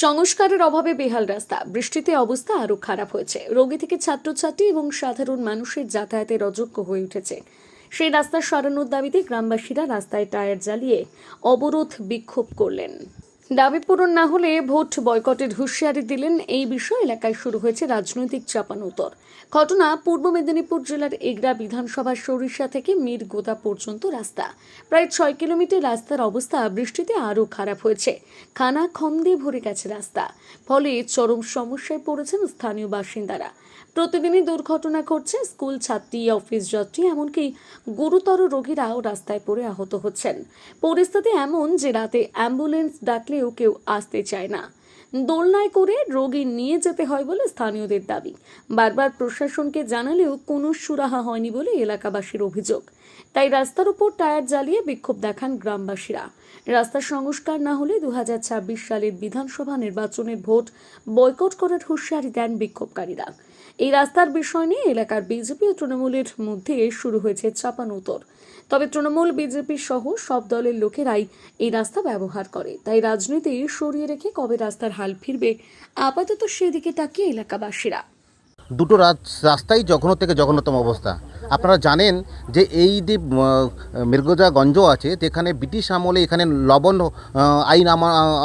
সংস্কারের অভাবে বেহাল রাস্তা, বৃষ্টিতে অবস্থা আরো খারাপ হয়েছে। রোগী থেকে ছাত্রছাত্রী এবং সাধারণ মানুষের যাতায়াতের অযোগ্য হয়ে উঠেছে। সেই রাস্তা সরানোর দাবিতে গ্রামবাসীরা রাস্তায় টায়ার জ্বালিয়ে অবরোধ বিক্ষোভ করলেন। দাবি পূরণ না হলে ভোট বয়কটের হুঁশিয়ারি দিলেন। এই বিষয়ে এলাকায় শুরু হয়েছে রাজনৈতিক চাপানোতর। ঘটনা পূর্ব মেদিনীপুর জেলার এগরা বিধানসভার সরিষা থেকে মিরগোদা পর্যন্ত রাস্তা, প্রায় 6 কিলোমিটার রাস্তার অবস্থা বৃষ্টিতে আরও খারাপ হয়েছে। খানা খন্দে ভরে গেছে রাস্তা, ফলে চরম সমস্যায় পড়েছেন স্থানীয় বাসিন্দারা। প্রতিদিনই দুর্ঘটনা ঘটছে। স্কুল ছাত্রী, অফিস যাত্রী, এমনকি গুরুতর রোগীরাও রাস্তায় পড়ে আহত হচ্ছেন। পরিস্থিতি এমন যে রাতে অ্যাম্বুলেন্স ডাকলেও কেউ আসতে চায় না। দোলনায় করে রোগী নিয়ে যেতে হয় বলে স্থানীয়দের দাবি। বারবার প্রশাসনকে জানালেও কোনো সুরাহা হয়নি বলে এলাকাবাসীর অভিযোগ। তাই রাস্তার উপর টায়ার জ্বালিয়ে বিক্ষোভ দেখান গ্রামবাসীরা। রাস্তার সংস্কার না হলে 2026 সালের বিধানসভা নির্বাচনের ভোট বয়কট করার হুঁশিয়ারি দেন বিক্ষোভকারীরা। এই রাস্তার বিষয় নিয়ে এলাকার বিজেপি ও তৃণমূলের মধ্যে শুরু হয়েছে চাপানোতর। তবে তৃণমূল, বিজেপি সহ সব দলের লোকেরাই এই রাস্তা ব্যবহার করে। তাই রাজনীতি সরিয়ে রেখে কবে রাস্তার হাল ফিরবে, আপাতত সেদিকে তাকিয়ে এলাকাবাসীরা। দুটো রাস্তাই জঘন্য থেকে জঘন্যতম অবস্থা। আপনারা জানেন যে এই যে মৃগজাগঞ্জ আছে, যেখানে ব্রিটিশ আমলে এখানে লবণ আইন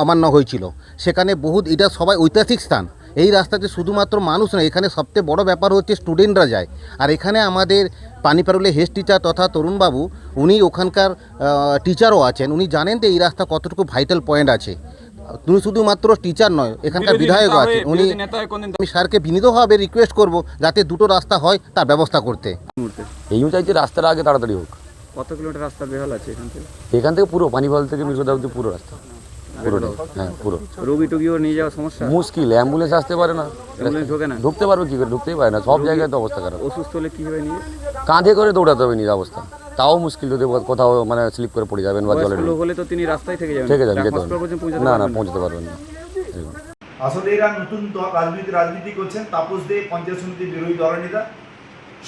অমান্য হয়েছিল, সেখানে এটা সবাই ঐতিহাসিক স্থান। এই রাস্তাতে শুধুমাত্র মানুষ নয়, এখানে সবচেয়ে বড় ব্যাপার হচ্ছে স্টুডেন্টরা যায়। আর এখানে আমাদের পানিপারুলে হেড টিচার তথা তরুণবাবু, উনি ওখানকার টিচারও আছেন, উনি জানেন যে এই রাস্তা কতটুকু ভাইটাল পয়েন্ট আছে। তুমি শুধুমাত্র টিচার নয়, এখানকার বিধায়কও আছে। আমি স্যারকে বিনীতভাবে রিকোয়েস্ট করব যাতে দুটো রাস্তা হয় তার ব্যবস্থা করতে। এই চাইছে রাস্তাটা আগে তাড়াতাড়ি হোক। কত কিলোমিটার রাস্তা বেহাল আছে এখান থেকে পুরো পানিফল থেকে মির্গোদা অবধি পুরো রাস্তা পুরোটাই। হ্যাঁ, পুরো রোগী টোগীও নিয়ে যাওয়া সমস্যা, মুশকিল। অ্যাম্বুলেন্স আসতে পারে না, ঢোকে না, ঢুকতে পারবে কি করে? ঢুকতেই পারে না, সব জায়গায় তো অবস্থা খারাপ। অসুস্থ হলে কীভাবে নিয়ে কাঁধে করে দৌড়াতে হবে নিজের অবস্থা, তাও মুশকিল। যদি কোথাও মানে স্লিপ করে পড়ে যাবেন বা জলে হলে তো তিনি রাস্তায় থেকে যাবেন, যেতে না, পৌঁছতে পারবেন না। আসলে এরা নতুন রাজনীতি করছেন। তাপস দে পঞ্চায়েত সমিতির বিরোধী দলনেতা,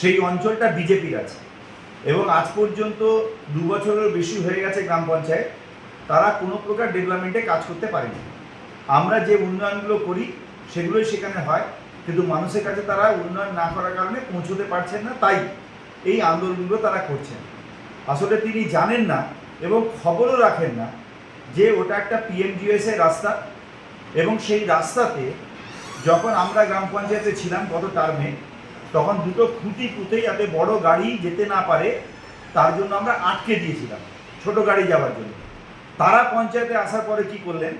সেই অঞ্চলটা বিজেপির আছে এবং আজ পর্যন্ত 2 বছরেরও বেশি হয়ে গেছে গ্রাম পঞ্চায়েত, তারা কোনো প্রকার ডেভেলপমেন্টে কাজ করতে পারেনি। আমরা যে উন্নয়নগুলো করি সেগুলোই সেখানে হয়, কিন্তু মানুষের কাছে তারা উন্নয়ন না করার কারণে পৌঁছতে পারছেন না, তাই এই আন্দোলনগুলো তারা করছেন। আসলে তিনি জানেন না এবং খবরও রাখেন না যে ওটা একটা পিএমজিএসএ রাস্তা, এবং সেই রাস্তাতে যখন আমরা গ্রাম পঞ্চায়েতে ছিলাম গত টার্মে, তখন দুটো খুঁটি পুঁতে যাতে বড় গাড়ি যেতে না পারে তার জন্য আমরা আটকে দিয়েছিলাম ছোট গাড়ি যাওয়ার জন্য। তারা পঞ্চায়েতে আসার পরে কি করলেন,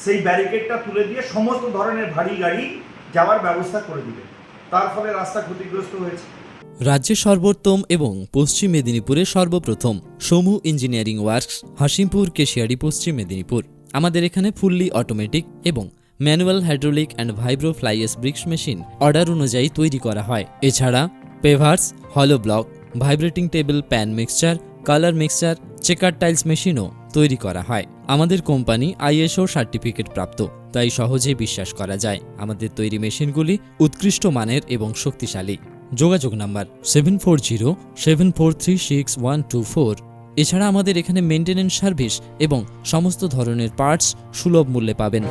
সেই ব্যারিকেডটা তুলে দিয়ে সমস্ত ধরনের ভারী গাড়ি যাওয়ার ব্যবস্থা করে দিলেন। তার ফলে রাস্তা ক্ষতিগ্রস্ত হয়েছে। রাজ্যের সর্বোত্তম এবং পশ্চিম মেদিনীপুরের সর্বপ্রথম সমু ইঞ্জিনিয়ারিং ওয়ার্কস, হাসিমপুর, কেশিয়ারি, পশ্চিম মেদিনীপুর। আমাদের এখানে ফুললি অটোমেটিক এবং manual hydraulic and vibro fly ash bricks machine order অনুযায়ী তৈরি করা হয়। এছাড়া pavers, hollow block, vibrating table, pan mixture, colour mixture, checker tiles মেশিনও তৈরি করা হয়। আমাদের কোম্পানি ISO সার্টিফিকেট প্রাপ্ত, তাই সহজেই বিশ্বাস করা যায়। আমাদের তৈরি মেশিনগুলি উৎকৃষ্ট মানের এবং শক্তিশালী। যোগাযোগ নাম্বার 7407436124। এছাড়া আমাদের এখানে মেইনটেনেন্স সার্ভিস এবং সমস্ত ধরনের পার্টস সুলভ মূল্যে পাবেন।